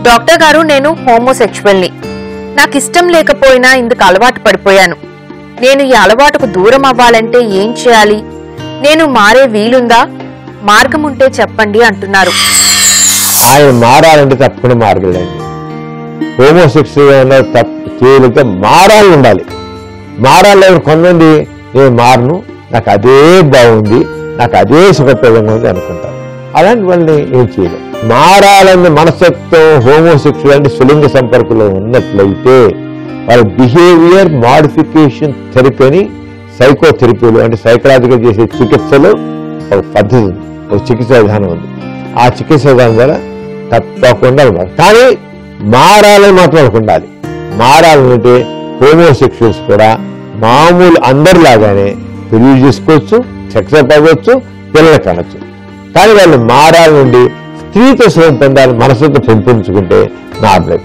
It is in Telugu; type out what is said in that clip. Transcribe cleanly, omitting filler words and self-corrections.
డాక్టర్ గారు, నేను హోమోసెక్షువల్ని. నాకు ఇష్టం లేకపోయినా ఇందుకు అలవాటు పడిపోయాను. నేను ఈ అలవాటుకు దూరం అవ్వాలంటే ఏం చేయాలి? నేను మారే వీలుందా? మార్గం ఉంటే చెప్పండి అంటున్నారు. ఆయన మారాలంటే తప్పకుండా మార్గలేండి. హోమోసెక్షువల్ తేలిక మారాలి ఉండాలి. మారాలని కొంతమంది నేను మారను, నాకు అదే బాగుంది, నాకు అదే సుఖప్రదంగా ఉంది అనుకుంటారు. అలాంటి వాళ్ళని ఏం చేయలేదు. మారాలని మనస్తత్వం హోమోసెక్షువల్ అంటే స్వలింగ సంపర్కంలో ఉన్నట్లయితే వాళ్ళ బిహేవియర్ మాడిఫికేషన్ థెరపీ అని సైకోథెరపీలు అంటే సైకలాజికల్ చేసే చికిత్సలో ఒక పద్ధతి ఉంది, ఒక చికిత్స విధానం ఉంది. ఆ చికిత్స విధానం ద్వారా తప్పకుండా ఉండాలి. కానీ మారాలని మాత్రం వాళ్ళకు ఉండాలి. మారాలంటే హోమోసెక్షువల్స్ కూడా మామూలు అందరిలాగానే పెళ్లి చేసుకోవచ్చు, సెక్స్ అవ్వచ్చు, పిల్లలు కనొచ్చు. కానీ వాళ్ళు మారాల నుండి స్త్రీతో సుఖం పొందాలి, మనసుతో పెంపొందించుకుంటే నార్మల్.